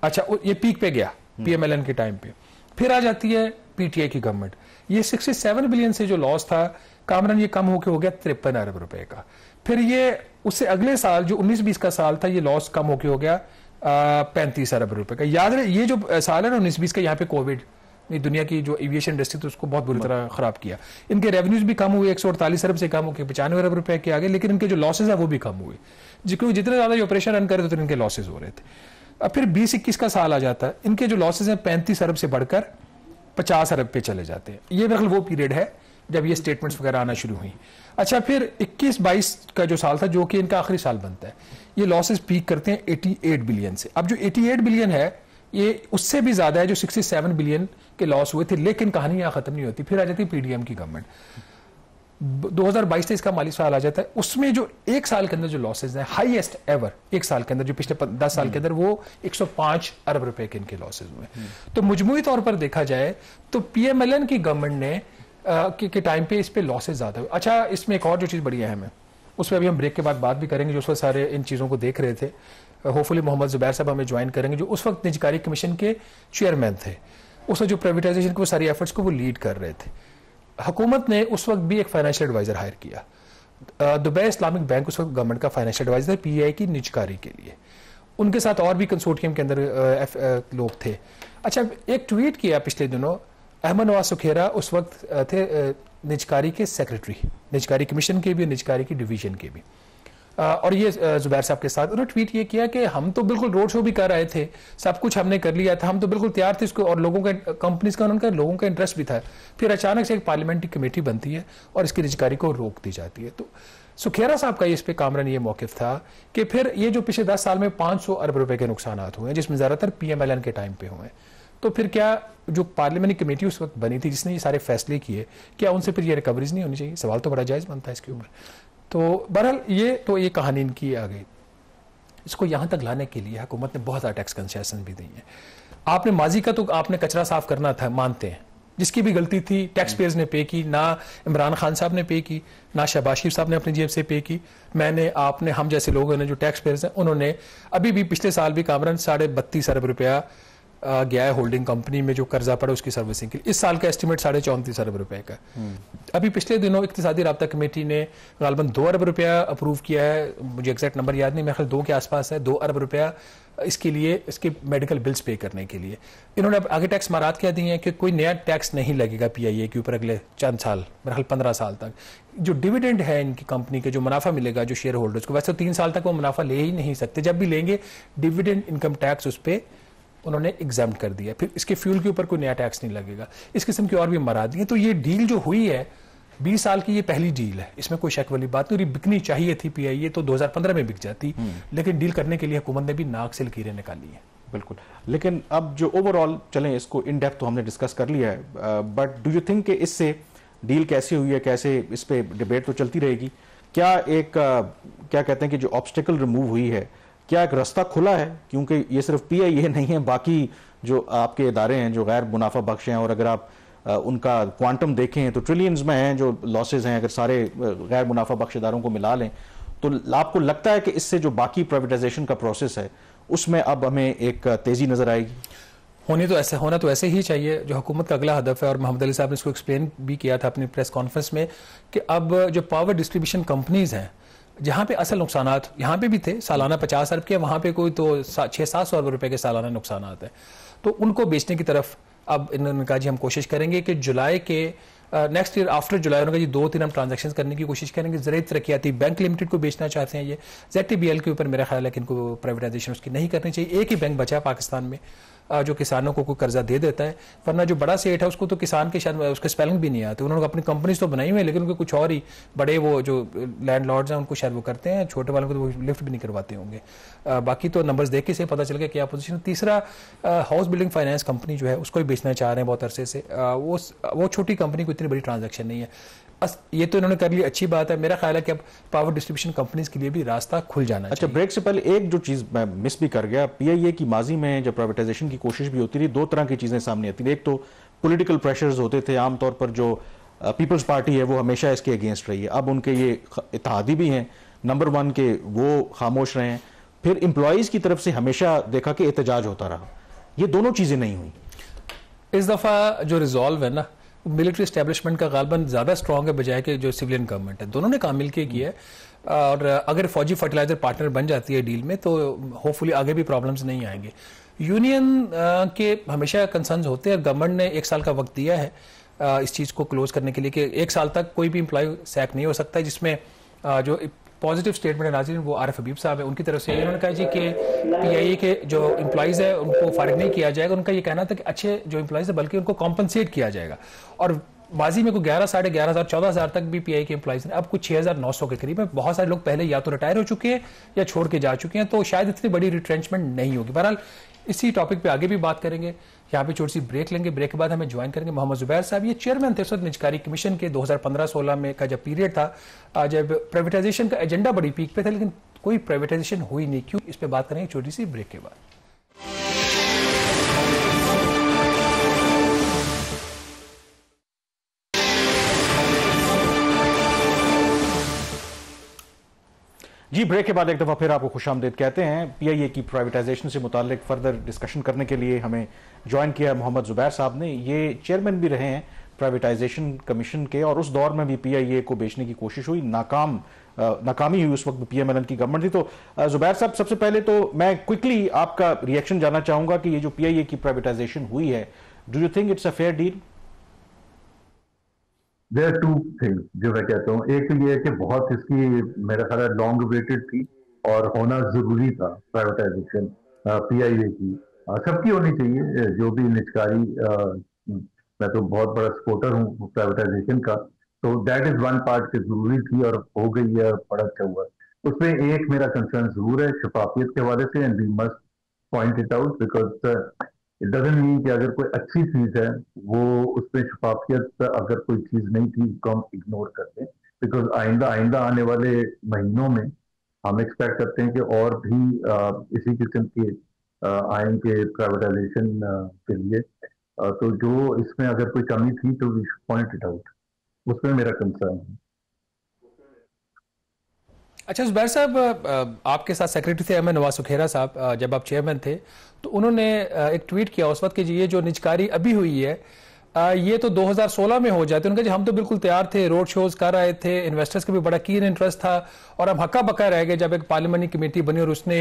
अच्छा, ये पीक पे गया पीएमएलएन के टाइम पे। फिर आ जाती है पीटीआई की गवर्नमेंट, ये 67 बिलियन से जो लॉस था कामरान, ये कम होकर हो गया 53 अरब रुपए का। फिर ये उससे अगले साल जो 19-20 का साल था, ये लॉस कम होकर हो गया 35 अरब रुपए का। याद रहे ये जो साल है ना 19-20 का, यहाँ पे कोविड दुनिया की जो एविएशन इंडस्ट्री थी उसको बहुत बुरी तरह खराब किया। इनके रेवेन्यूज भी कम हुए, 148 अरब से कम होकर 95 अरब रुपए के आगे, लेकिन इनके जो लॉसेज है वो भी कम हुए, क्योंकि जितने ज्यादा ऑपरेशन रन करे तो इनके लॉसेज हो रहे थे। अब फिर 20-21 का साल आ जाता है, इनके जो लॉसेज हैं 35 अरब से बढ़कर 50 अरब पे चले जाते हैं। ये मतलब वो पीरियड है जब ये स्टेटमेंट्स वगैरह आना शुरू हुई। अच्छा, फिर 21-22 का जो साल था, जो कि इनका आखिरी साल बनता है, ये लॉसेस पीक करते हैं 88 बिलियन से। अब जो 88 बिलियन है ये उससे भी ज्यादा है जो 67 बिलियन के लॉस हुए थे, लेकिन कहानी यहाँ खत्म नहीं होती। फिर आ जाती है पीडीएम की गवर्नमेंट। 2022-23 का माली साल आ जाता है, उसमें जो एक साल के अंदर जो लॉसेज हैं हाईएस्ट एवर, एक साल के अंदर जो पिछले 10 साल के अंदर, वो 105 अरब रुपए के इनके लॉसेज हुए। तो मजमूई तौर पर देखा जाए तो पीएमएलएन की गवर्नमेंट ने के टाइम पे इस पे लॉसेज ज्यादा हुए। अच्छा, इसमें एक और जो चीज बड़ी अहम है, उस पर अभी हम ब्रेक के बाद बात भी करेंगे, जो उस वक्त सारे इन चीजों को देख रहे थे। होपफुली मोहम्मद जुबैर साहब हमें ज्वाइन करेंगे, जो उस वक्त निजकारी कमीशन के चेयरमैन थे। उस वक्त जो प्राइवेटाइजेशन को सारी एफर्ट्स को वो लीड कर रहे थे। हुकूमत ने उस वक्त भी एक फाइनेंशियल एडवाइजर हायर किया। दुबई इस्लामिक बैंक उस वक्त गवर्नमेंट का फाइनेंशियल एडवाइजर पीआई की निजकारी के लिए। उनके साथ और भी कंसोर्टियम के अंदर लोग थे। अच्छा, एक ट्वीट किया पिछले दिनों अहमद नवाज सुखेरा, उस वक्त थे निजकारी के सेक्रेटरी, निजकारी कमीशन के भी, निजकारी की डिवीजन के भी, और ये जुबैर साहब के साथ उन्होंने ट्वीट ये किया कि हम तो बिल्कुल रोड शो भी कर रहे थे, सब कुछ हमने कर लिया था, हम तो बिल्कुल तैयार थे इसको, और लोगों का, कंपनीज का, उनका लोगों का इंटरेस्ट भी था। फिर अचानक से एक पार्लियामेंट्री कमेटी बनती है और इसकी निजकारी को रोक दी जाती है। तो सुखेरा साहब का इस पे कामरान ये मौकिफ था कि फिर ये जो पिछले 10 साल में 500 अरब रुपए के नुकसान हुए हैं, जिसमें ज्यादातर पीएमएलएन के टाइम पे हुए, तो फिर क्या जो पार्लियामेंट्री कमेटी उस वक्त बनी थी जिसने ये सारे फैसले किए, क्या उनसे फिर ये रिकवरीज नहीं होनी चाहिए? सवाल तो बड़ा जायज बनता है इसके ऊपर। तो बहरहाल ये कहानी इनकी आ गई। इसको यहां तक लाने के लिए हुकूमत ने बहुत सारा टैक्स कंसेशन भी दी है। आपने माजी का तो आपने कचरा साफ करना था, मानते हैं, जिसकी भी गलती थी टैक्स पेयर्स ने पे की, ना इमरान खान साहब ने पे की, ना शहबाज शरीफ साहब ने अपनी जेब से पे की, मैंने, आपने, हम जैसे लोगों ने जो टैक्स पेयर्स हैं उन्होंने अभी भी पिछले साल भी कामरान 32.5 अरब रुपया गया है होल्डिंग कंपनी में जो कर्जा पड़ा उसकी सर्विसिंग के लिए। इस साल का एस्टिमेट 34.5 अरब रुपए का। अभी पिछले दिनों इक्तिसादी राब्ता कमेटी ने गालबन 2 अरब रुपया अप्रूव किया है, मुझे एग्जैक्ट नंबर याद नहीं, मेरे ख्याल 2 के आसपास है, 2 अरब रुपया इसके लिए, इसके मेडिकल बिल्स पे करने के लिए। इन्होंने अब आगे टैक्स मारात क्या दी है कि कोई नया टैक्स नहीं लगेगा पीआईए के ऊपर अगले चंद साल, मेरे ख्याल 15 साल तक। जो डिविडेंड है इनकी कंपनी के, जो मुनाफा मिलेगा जो शेयर होल्डर्स को, वैसे 3 साल तक वो मुनाफा ले ही नहीं सकते, जब भी लेंगे डिविडेंड इनकम टैक्स उस पर उन्होंने एग्जाम्प्ट कर दिया। फिर इसके फ्यूल के ऊपर कोई नया टैक्स नहीं लगेगा। इस किस्म की और भी मराद हैं। तो ये डील जो हुई है 20 साल की, ये पहली डील है, इसमें कोई शक वाली बात नहीं। बिकनी चाहिए थी पीआईए तो 2015 में बिक जाती, लेकिन डील करने के लिए हुकूमत ने भी नाक से लकीरें निकाली है। बिल्कुल, लेकिन अब जो ओवरऑल चलें, इसको इन डेप्थ तो हमने डिस्कस कर लिया है, बट डू यू थिंक कि इससे डील कैसे हुई है, कैसे इस पे डिबेट तो चलती रहेगी, क्या एक क्या कहते हैं कि जो ऑब्स्टिकल रिमूव हुई है, क्या एक रास्ता खुला है? क्योंकि ये सिर्फ पीआईए नहीं है, बाकी जो आपके इदारे हैं जो गैर मुनाफा बख्श हैं, और अगर आप उनका क्वांटम देखें तो ट्रिलियंस में हैं जो लॉसेज हैं, अगर सारे गैर मुनाफा बख्श इदारों को मिला लें, तो आपको लगता है कि इससे जो बाकी प्राइवेटाइजेशन का प्रोसेस है उसमें अब हमें एक तेजी नजर आएगी? होना तो ऐसे ही चाहिए, जो हुकूमत का अगला हदफ है, और मोहम्मद अली साहब ने इसको एक्सप्लेन भी किया था अपनी प्रेस कॉन्फ्रेंस में, कि अब जो पावर डिस्ट्रीब्यूशन कंपनीज हैं, जहां पे असल नुकसानात यहाँ पे भी थे, सालाना 50 अरब के, वहां पे कोई तो 600-700 अरब रुपए के सालाना नुकसानात हैं, तो उनको बेचने की तरफ अब इन्होंने कहा जी हम कोशिश करेंगे कि जुलाई के नेक्स्ट ईयर आफ्टर जुलाई, उन्होंने कहा जी 2-3 हम ट्रांजेक्शन करने की कोशिश करेंगे। ज़राअत तरक्याती बैंक लिमिटेड को बेचना चाहते हैं ये, ZTBL के ऊपर मेरा ख्याल है कि इनको प्राइवेटाइजेशन उसकी नहीं करनी चाहिए। एक ही बैंक बचा है पाकिस्तान में, जो किसानों को कोई कर्जा दे देता है, वरना जो बड़ा सेठ है उसको तो किसान के शायद उसके स्पेलिंग भी नहीं आते। उन्होंने अपनी कंपनीज तो बनाई हुई है, लेकिन उनके कुछ और ही बड़े वो जो लैंडलॉर्ड्स हैं उनको शायद वो करते हैं, छोटे वालों को तो वो लिफ्ट भी नहीं करवाते होंगे। बाकी तो नंबर्स देख के से पता चल गया क्या पोजीशन। तीसरा, हाउस बिल्डिंग फाइनेंस कंपनी जो है उसको भी बेचना चाह रहे हैं बहुत अरसे से। वो छोटी कंपनी को इतनी बड़ी ट्रांजैक्शन नहीं है। ये तो इन्होंने कर ली, अच्छी बात है। मेरा ख्याल है कि अब पावर डिस्ट्रीब्यूशन कंपनीज के लिए भी रास्ता खुल जाना चाहिए। अच्छा, ब्रेक से पहले एक जो चीज मैं मिस भी कर गया, पीआईए की माजी में जब प्राइवेटाइजेशन की कोशिश भी होती रही, दो तरह की चीजें सामने आती थी। एक तो पॉलिटिकल प्रेशर्स होते थे, आमतौर पर जो पीपल्स पार्टी है वो हमेशा इसके अगेंस्ट रही है। अब उनके ये इत्तेहादी भी हैं नंबर 1 के, वो खामोश रहे हैं। फिर एम्प्लॉयज की तरफ से हमेशा देखा कि एहतजाज होता रहा। ये दोनों चीजें नहीं हुई। इस दफा जो रिजॉल्व है ना, मिलिट्री एस्टेब्लिशमेंट का गालबन ज़्यादा स्ट्रॉन्ग है बजाय कि जो सिविलियन गवर्नमेंट है। दोनों ने काम मिलकर किया है, और अगर फौजी फर्टिलाइजर पार्टनर बन जाती है डील में तो होपफुली आगे भी प्रॉब्लम्स नहीं आएंगे। यूनियन के हमेशा कंसर्न्स होते हैं। गवर्नमेंट ने 1 साल का वक्त दिया है इस चीज़ को क्लोज करने के लिए कि 1 साल तक कोई भी एम्प्लॉय सैक नहीं हो सकता, जिसमें जो पॉजिटिव स्टेटमेंट है नाज़रीन वो आरिफ हबीब साहब है उनकी तरफ से। उन्होंने कहा जी कि पीआईए के जो एम्प्लॉइज है उनको फारिग नहीं किया जाएगा। उनका ये कहना था कि अच्छे जो एम्प्लॉइज है बल्कि उनको कॉम्पनसेट किया जाएगा। और माजी में कोई 11, 11,500, 14,000 तक भी पीआई के एम्प्लॉइज हैं, अब कुछ 6,900 के करीब है। बहुत सारे लोग पहले या तो रिटायर हो चुके हैं या छोड़ के जा चुके हैं, तो शायद इतनी बड़ी रिट्रेंचमेंट नहीं होगी। बहरहाल इसी टॉपिक पे आगे भी बात करेंगे। यहाँ पे छोटी सी ब्रेक लेंगे, ब्रेक के बाद हमें ज्वाइन करेंगे मोहम्मद जुबैर साहब। ये चेयरमैन थे उस वक्त निजकारी कमीशन के 2015-16 में का जब पीरियड था, जब प्राइवेटाइजेशन का एजेंडा बड़ी पीक पे था, लेकिन कोई प्राइवेटाइजेशन हुई नहीं। क्यों, इस पे बात करेंगे छोटी सी ब्रेक के बाद। जी, ब्रेक के बाद एक दफा फिर आपको खुशामदीद कहते हैं। पीआईए की प्राइवेटाइजेशन से मुतालिक फर्दर डिस्कशन करने के लिए हमें ज्वाइन किया मोहम्मद जुबैर साहब ने। ये चेयरमैन भी रहे हैं प्राइवेटाइजेशन कमीशन के, और उस दौर में भी पीआईए को बेचने की कोशिश हुई, नाकामी हुई। उस वक्त पीएमएलएन की गवर्नमेंट थी। तो जुबैर साहब, सबसे पहले तो मैं क्विकली आपका रिएक्शन जानना चाहूंगा कि ये जो पीआईए की प्राइवेटाइजेशन हुई है, do you think it's a fair deal? There are two things जो मैं कहता हूँ। एक तो ये है कि बहुत इसकी मेरा ख्याल है लॉन्ग वेटेड थी और होना जरूरी था प्राइवेटाइजेशन पीआईए की। सबकी होनी चाहिए, जो भी निजकारी। मैं तो बहुत बड़ा सपोर्टर हूँ प्राइवेटाइजेशन का, तो दैट इज वन पार्ट की जरूरी थी और हो गई है, बड़ा अच्छा हुआ। उसमें एक मेरा कंसर्न जरूर है शफाफियत के हवाले से, and we must point it out, because it doesn't mean कि अगर कोई अच्छी चीज है वो उसमें शफाफियत, अगर कोई चीज नहीं थी उसको हम इग्नोर कर दें। बिकॉज आइंदा आने वाले महीनों में हम एक्सपेक्ट करते हैं कि और भी इसी किस्म के आएंगे प्राइवेटाइजेशन के लिए। तो जो इसमें अगर कोई कमी थी तो we should point it out, उसमें मेरा कंसर्न है। अच्छा जुबैर साहब, आपके साथ सेक्रेटरी थे अहमद नवाज सुखेरा साहब, जब आप चेयरमैन थे तो उन्होंने एक ट्वीट किया उस वक्त कि ये जो निजकारी अभी हुई है ये तो 2016 में हो जाती। उन्होंने कहा हम तो बिल्कुल तैयार थे, रोड शोज कर रहे थे, इन्वेस्टर्स का भी बड़ा कीन इंटरेस्ट था, और हम हक्का बक्का रह गए जब एक पार्लियामेंट्री कमेटी बनी और उसने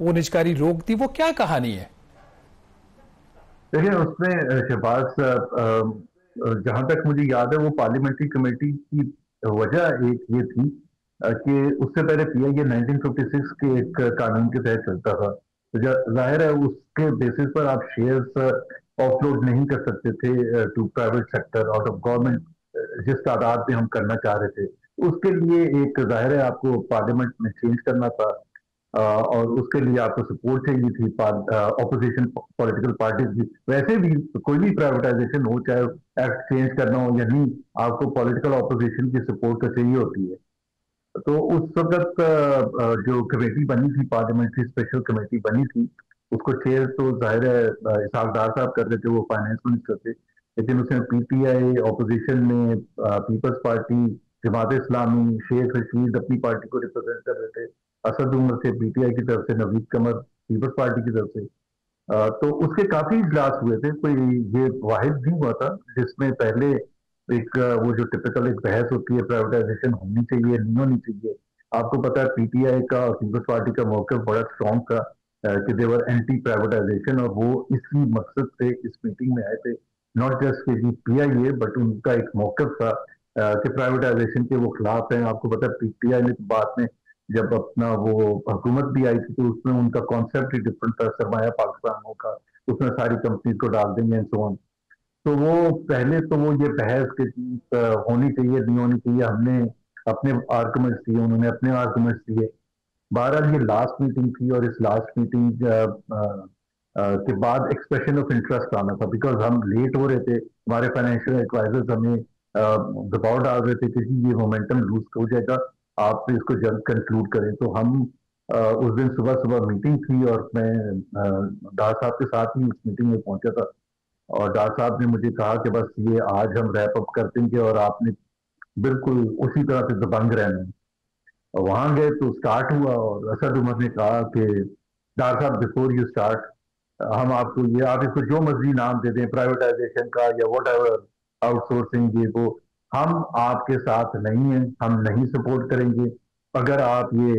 वो निजकारी रोक दी। वो क्या कहानी है? देखिए, उसमें शहबाज, जहां तक मुझे याद है, वो पार्लियामेंट्री कमेटी की वजह एक ये थी कि उससे पहले पीआईए 1956 के एक कानून के तहत चलता था। तो जाहिर है उसके बेसिस पर आप शेयर्स ऑफलोड नहीं कर सकते थे to private sector out of government, जिस तादाद में हम करना चाह रहे थे। उसके लिए एक जाहिर है आपको पार्लियामेंट में चेंज करना था, और उसके लिए आपको सपोर्ट चाहिए थी ऑपोजिशन पॉलिटिकल पार्टीज की। वैसे भी कोई भी प्राइवेटाइजेशन हो, चाहे एक्ट चेंज करना हो या नहीं, आपको पॉलिटिकल ऑपोजिशन की सपोर्ट तो चाहिए होती है। तो उस वक्त जो कमेटी बनी थी, पार्लियामेंट्री स्पेशल कमेटी बनी थी, उसको चेयर तो जाहिर है इसहाक डार साहब कर रहे थे, वो फाइनेंस मिनिस्टर थे। लेकिन उसमें पीटीआई, ऑपोजिशन में पीपल्स पार्टी, जमात इस्लामी, शेख रशीद अपनी पार्टी को रिप्रेजेंट कर रहे थे, असद उमर से पीटीआई की तरफ से, नवीद कमर पीपल्स पार्टी की तरफ से। तो उसके काफी इजलास हुए थे, कोई ये वाहिद नहीं हुआ था जिसमें पहले एक वो जो टिपिकल एक बहस होती है प्राइवेटाइजेशन होनी चाहिए नहीं होनी चाहिए। आपको पता है पीटीआई का और पीपल्स पार्टी का मौक़िफ़ बड़ा स्ट्रॉन्ग था कि दे वर एंटी प्राइवेटाइजेशन, और वो इसी मकसद से इस मीटिंग में आए थे। नॉट जस्ट कि पीआईए, बट उनका एक मौक़िफ़ था कि प्राइवेटाइजेशन के वो खिलाफ हैं। आपको पता है पीटीआई ने बाद में जब अपना वो हुकूमत भी आई थी तो उसमें उनका कॉन्सेप्ट ही डिफरेंट था सरमाया पाकिस्तानों का, उसमें सारी कंपनी को डाल देंगे एंड सो ऑन। तो वो पहले तो वो ये बहस के होनी चाहिए नहीं होनी चाहिए, हमने अपने आर्गुमेंट्स दिए, उन्होंने अपने आर्गुमेंट्स दिए। बहरहाल ये लास्ट मीटिंग थी और इस लास्ट मीटिंग के बाद एक्सप्रेशन ऑफ इंटरेस्ट आना था, बिकॉज हम लेट हो रहे थे, हमारे फाइनेंशियल एडवाइजर्स हमें दबाव डाल रहे थे कि जी ये मोमेंटम लूज हो जाएगा, आप इसको जल्द कंक्लूड करें। तो हम उस दिन सुबह सुबह मीटिंग थी और मैं डार साहब के साथ ही उस मीटिंग में पहुंचा था, और डार साहब ने मुझे कहा कि बस ये आज हम रैप अप कर देंगे और आपने बिल्कुल उसी तरह से दबंग रहना है। और वहां गए तो स्टार्ट हुआ और असद उमर ने कहा कि डार साहब बिफोर यू स्टार्ट, हम आपको ये, आप इसको जो मर्जी नाम दे दें, प्राइवेटाइजेशन का या वट एवर, आउटसोर्सिंग, ये वो, हम आपके साथ नहीं हैं, हम नहीं सपोर्ट करेंगे। अगर आप ये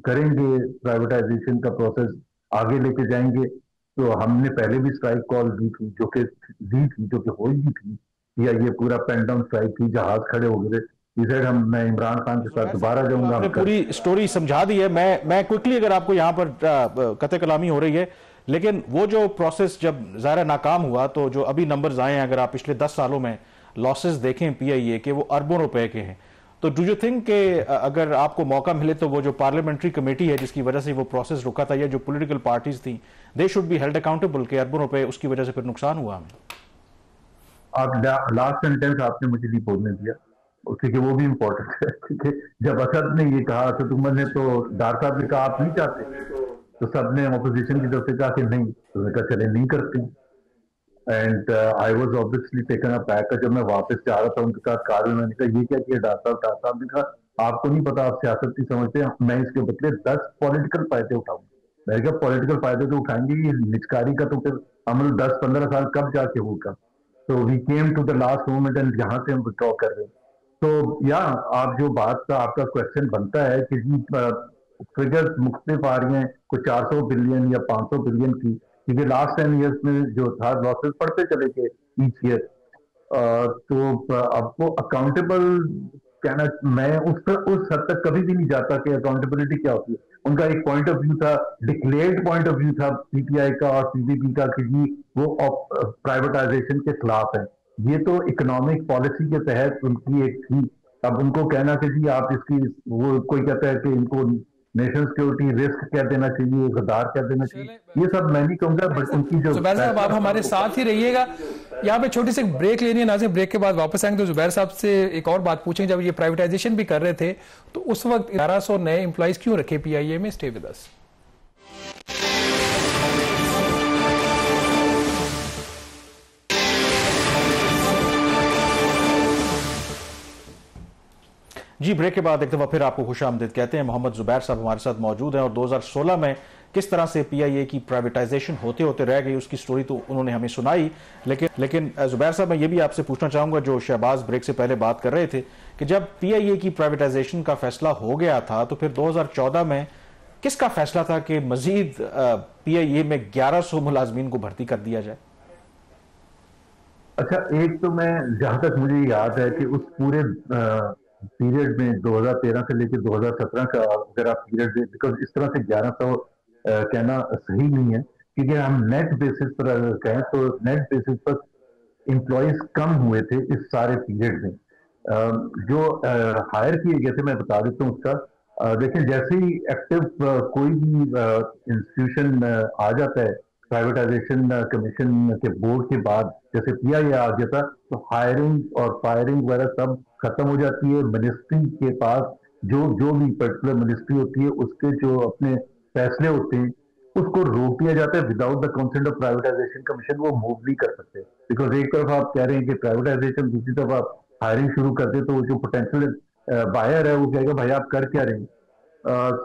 करेंगे, प्राइवेटाइजेशन का प्रोसेस आगे लेके जाएंगे, तो हमने पहले भी स्ट्राइक कॉल दी थी जो कि हो ही थी, या ये पूरा पेन डाउन स्ट्राइक थी, जहाज खड़े हो गए थे। मैं इमरान खान के साथ दोबारा जाऊंगा। आपने पूरी स्टोरी समझा दी है। मैं क्विकली, अगर आपको यहाँ पर कते कलामी हो रही है, लेकिन वो जो प्रोसेस जब ज़ाहिर नाकाम हुआ, तो जो अभी नंबर्स आए हैं, अगर आप पिछले 10 सालों में लॉसेस देखें पीआईए के, वो अरबों रुपए के हैं। तो डू यू थिंक कि अगर आपको मौका मिले तो वो जो पार्लियामेंट्री कमेटी है जिसकी वजह से वो प्रोसेस रुका था, या जो पॉलिटिकल पार्टीज थी, they should be held accountable के अरबों रुपए उसकी वजह से फिर नुकसान हुआ हमें? आप लास्ट सेंटेंस आपने मुझे नहीं बोलने दिया, क्योंकि वो भी इम्पोर्टेंट है। क्योंकि जब असद ने ये कहा, असद उमर ने, तो डार साहब ने कहा आप नहीं चाहते, तो सबने अपोजिशन की तरफ से कहा कि नहीं, तो मैंने कहा चले नहीं करते हैं। And I was obviously taken a back. जब मैं वापस जा रहा था उनके साथ कार में, मैंने कहा ये क्या किया डार साहब ने कहा आपको नहीं पता, आप सियासत नहीं समझते, मैं इसके बदले 10 पॉलिटिकल फायदे उठाऊंगा। मैंने कहा पॉलिटिकल फायदे तो उठाएंगे, ये निचकारी का तो फिर अमल 10-15 साल कब जाके होगा। तो we came to the last moment and यहाँ से हम विड्रॉ कर रहे हैं। तो या आप जो बात का आपका क्वेश्चन बनता है कि जी फिगर्स मुख्तलिफ आ रही हैं, कोई 400 बिलियन या 500 बिलियन की, क्योंकि लास्ट 10 ईयर्स में जो था लॉसेस बढ़ते चले गए ईच ईयर। तो अब वो अकाउंटेबल कहना, मैं उस हद तक कभी भी नहीं जाता कि अकाउंटेबिलिटी क्या होती है। उनका एक पॉइंट ऑफ व्यू था, डिक्लेयर्ड पॉइंट ऑफ व्यू था पीटीआई का और पीडीपी का, कि जी वो प्राइवेटाइजेशन के खिलाफ है। ये तो इकोनॉमिक पॉलिसी के तहत उनकी एक थी। अब उनको कहना कि जी आप इसकी, वो कोई कहता है कि इनको नेशनल सिक्योरिटी रिस्क क्या देना चाहिए, गद्दार क्या देना चाहिए, ये सब मैं नहीं कहूंगा, बट उनकी जो जुबैर साहब आप हमारे साथ ही रहिएगा। यहाँ पे छोटी सी ब्रेक लेनी है नाज़िम, ब्रेक के बाद वापस आएंगे तो जुबैर साहब से एक और बात पूछेंगे। जब ये प्राइवेटाइजेशन भी कर रहे थे तो उस वक्त 1100 नए एम्प्लॉइज क्यों रखे पीआईए में? Stay with us. जी, ब्रेक के बाद एक दफा फिर आपको खुशामदीद कहते हैं। मोहम्मद जुबैर साहब हमारे साथ मौजूद हैं और 2016 में किस तरह से पीआईए की प्राइवेटाइजेशन होते होते रह गई उसकी स्टोरी तो उन्होंने हमें सुनाई। लेकिन जुबैर साहब, मैं ये भी आपसे पूछना चाहूंगा, जो शहबाज ब्रेक से पहले बात कर रहे थे कि जब पीआईए की प्राइवेटाइजेशन का फैसला हो गया था, तो फिर 2014 में किसका फैसला था कि मजीद पीआईए में 1100 मुलाजमीन को भर्ती कर दिया जाए? अच्छा, एक तो मैं, जहां तक मुझे याद है कि उस पूरे पीरियड में 2013 से लेकर 2017 का अगर आप पीरियड दें, बिकॉज इस तरह से 1100 कहना सही नहीं है, क्योंकि हम नेट बेसिस पर अगर कहें तो नेट बेसिस पर एम्प्लॉयज कम हुए थे इस सारे पीरियड में। जो हायर किए गए थे, मैं बता देता हूँ उसका। लेकिन जैसे ही एक्टिव कोई भी इंस्टीट्यूशन आ जाता है प्राइवेटाइजेशन कमीशन के बोर्ड के बाद, जैसे पीआईए आ गया था, तो हायरिंग और फायरिंग वगैरह सब खत्म हो जाती है। मिनिस्ट्री के पास जो भी पर्टिकुलर मिनिस्ट्री होती है, उसके जो अपने फैसले होते हैं उसको रोक दिया जाता है without the consent of privatisation commission. वो मूव नहीं कर सकते, बिकॉज एक तरफ आप कह रहे हैं कि प्राइवेटाइजेशन, दूसरी तरफ आप हायरिंग शुरू कर दे, तो जो पोटेंशियल बायर है वो कहेगा भाई आप कर क्या रहे हैं।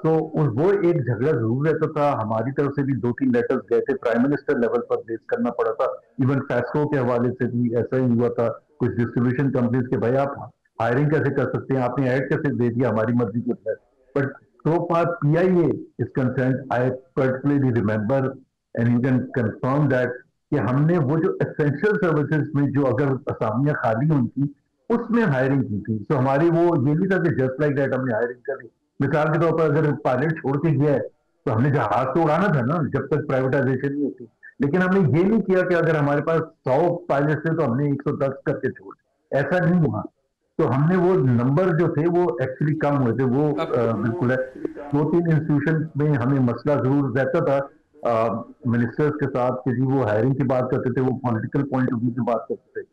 तो वो एक झगड़ा जरूर रहता था। हमारी तरफ से भी 2-3 लेटर्स गए थे, प्राइम मिनिस्टर लेवल पर रेज करना पड़ा था। इवन फैसलों के हवाले से भी ऐसा ही हुआ था, कुछ डिस्ट्रीब्यूशन कंपनीज के, भाई आप हायरिंग कैसे कर सकते हैं, आपने ऐड कैसे दे दिया हमारी मर्जी के तहत। But so far PIA is concerned, I particularly remember and you can confirm that कि हमने वो जो एसेंशियल सर्विसेज में जो अगर असामियां खाली उनकी, उसमें हायरिंग की थी। तो हमारी वो ये नहीं था कि जस्ट लाइक दैट हमने हायरिंग कर ली। मिसाल के तौर पर अगर पायलट छोड़ के गया है तो हमने जहाज तो उड़ाना था ना, जब तक प्राइवेटाइजेशन नहीं होती। लेकिन हमने ये नहीं किया कि अगर हमारे पास 100 पायलट थे तो हमने 110 करके छोड़, ऐसा नहीं हुआ। तो हमने वो नंबर जो थे वो एक्चुअली कम हुए थे, वो बिल्कुल है। 2-3 इंस्टीट्यूशन में हमें मसला जरूर रहता था मिनिस्टर्स के साथ कि जी वो हायरिंग की बात करते थे, वो पॉलिटिकल पॉइंट ऑफ व्यू से बात करते थे,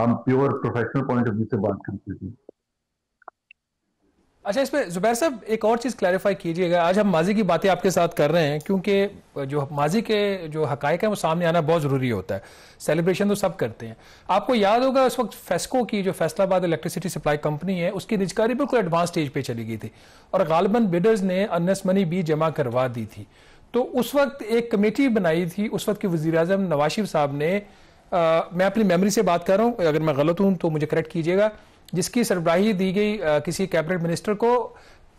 हम pure professional point of view से बात करते थे। अच्छा, इसमें जुबैर साहब एक और चीज़ क्लैरिफाई कीजिएगा। आज हम माजी की बातें आपके साथ कर रहे हैं क्योंकि जो माजी के जो हकायक है वो सामने आना बहुत ज़रूरी होता है। सेलिब्रेशन तो सब करते हैं। आपको याद होगा उस वक्त फेस्को की जो फैसलाबाद इलेक्ट्रिसिटी सप्लाई कंपनी है उसकी निजकारी बिल्कुल एडवांस स्टेज पे चली गई थी और गालिबन बिडर्स ने अर्नेस्ट मनी भी जमा करवा दी थी। तो उस वक्त एक कमेटी बनाई थी उस वक्त के वज़ीर आज़म नवाज शरीफ साहब ने, मैं अपनी मेमोरी से बात कर रहा हूँ, अगर मैं गलत हूँ तो मुझे करेक्ट कीजिएगा, जिसकी सरबराही दी गई किसी कैबिनेट मिनिस्टर को।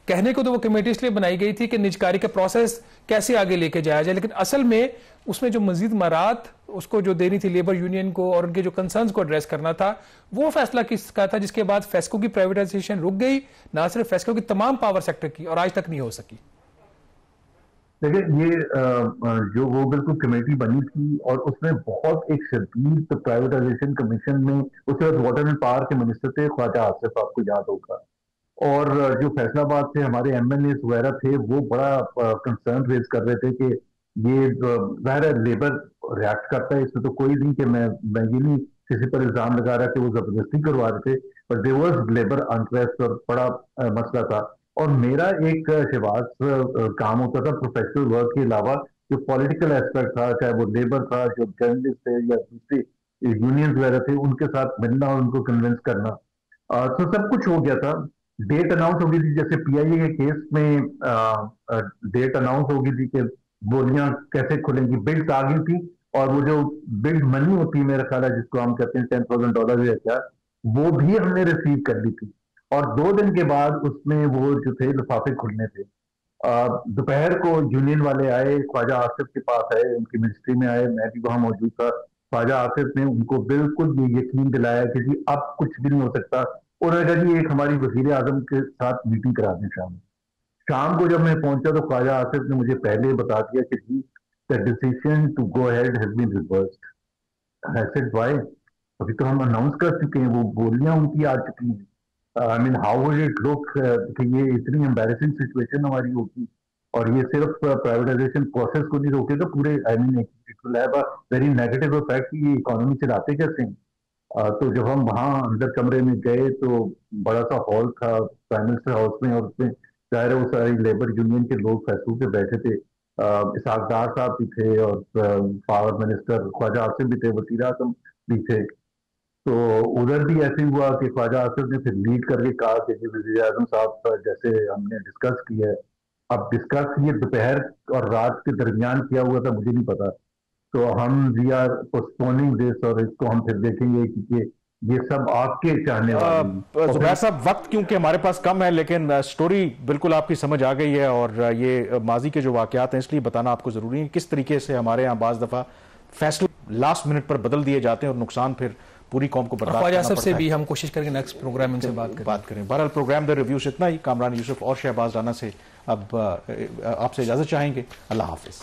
कहने को तो वो कमेटी इसलिए बनाई गई थी कि निजकारी का प्रोसेस कैसे आगे लेके जाया जाए, लेकिन असल में उसमें जो मजीद मराहत उसको जो देनी थी लेबर यूनियन को और उनके जो कंसर्न्स को एड्रेस करना था, वो फैसला किसका था, जिसके बाद फेस्को की प्राइवेटाइजेशन रुक गई, ना सिर्फ फेस्को की तमाम पावर सेक्टर की, और आज तक नहीं हो सकी। देखिए, ये जो वो बिल्कुल कमेटी बनी थी और उसमें बहुत एक शदीद प्राइवेटाइजेशन कमीशन में उसके बाद वाटर एंड पावर के मिनिस्टर थे ख्वाजा आसिफ, आपको याद होगा। और जो फैसलाबाद से हमारे एमएनए वगैरह थे वो बड़ा कंसर्न रेज कर रहे थे कि ये ज़ाहिर लेबर रिएक्ट करता है, इसमें तो कोई नहीं कि मैं ये नहीं किसी पर इल्जाम लगा रहा कि वो जबरदस्ती करवा रहे थे, पर देयर वाज लेबर अनरेस्ट और बड़ा मसला था। और मेरा एक शहबाज काम होता था प्रोफेशनल वर्क के अलावा, जो पॉलिटिकल एस्पेक्ट था, चाहे वो लेबर था, जो जर्नलिस्ट थे या दूसरे यूनियंस वगैरह थे, उनके साथ मिलना और उनको कन्विंस करना। तो सब कुछ हो गया था। डेट अनाउंस हो गई थी, जैसे पीआईए के केस में डेट अनाउंस हो गई थी कि बोलियां कैसे खुलेंगी, बिल्स आ गई थी। और वो जो बिल्ड मनी होती है मेरा ख्याल है जिसको हम कहते हैं $10,000 या क्या, वो भी हमने रिसीव कर ली थी। और 2 दिन के बाद उसमें वो जो थे लिफाफे खुलने थे। दोपहर को यूनियन वाले आए, ख्वाजा आसिफ के पास आए, उनकी मिनिस्ट्री में आए, मैं भी वहां मौजूद था। ख्वाजा आसिफ ने उनको बिल्कुल ये यकीन दिलाया कि जी अब कुछ भी नहीं हो सकता। उन्होंने कहा जी एक हमारी वजीर आजम के साथ मीटिंग करा दें शाम शाम को। जब मैं पहुंचा तो ख्वाजा आसिफ ने मुझे पहले बता दिया कि जी the decision to go ahead has been reversed. I said why? अभी तो हम अनाउंस कर चुके हैं, वो बोलियां उनकी आ चुकी हैं। I mean how would it look कि ये इतनी एम्बैरेसिंग सिचुएशन हमारी होगी, और ये सिर्फ प्राइवेटाइजेशन प्रोसेस को नहीं रोकेगा, पूरे I mean it will have a very negative effect कि ये इकोनॉमी चलाते कैसे हैं। तो जब हम वहाँ अंदर कमरे में गए तो बड़ा सा हॉल था प्राइम मिनिस्टर हाउस में, और उसमें ज़ाहिर वो सारी लेबर यूनियन के लोग फैसलों पे बैठे थे। इसहाकदार साहब भी थे और पावर मिनिस्टर ख्वाजा आसिफ भी थे, वज़ीर आज़म भी थे। तो उधर भी ऐसे हुआ कि ख्वाजा आसिफ ने फिर लीड करके कहा कि जी वज़ीर आज़म साहब जैसे हमने डिस्कस किया है, अब डिस्कस ये दोपहर और रात के दरमियान किया हुआ था, मुझे नहीं पता, तो हम वी आर पोस्टपोनिंग दिस, और इसको हम फिर देखेंगे कि ये सब आपके चाहने वाले। जुबैर साहब, वक्त क्योंकि हमारे पास कम है, लेकिन स्टोरी बिल्कुल आपकी समझ आ गई है, और ये माजी के जो वाकयात हैं इसलिए बताना आपको ज़रूरी है किस तरीके से हमारे यहाँ बाज़ दफ़ा फैसले लास्ट मिनट पर बदल दिए जाते हैं और नुकसान फिर पूरी कौम को बर्दाश्त करना पड़ता है। से भी हम कोशिश करेंगे नेक्स्ट प्रोग्राम इनसे बात करें। बहरहाल प्रोग्राम द रिव्यू से इतना ही। कामरान यूसुफ और शहबाज राना से अब आपसे इजाज़त चाहेंगे। अल्लाह हाफिज़।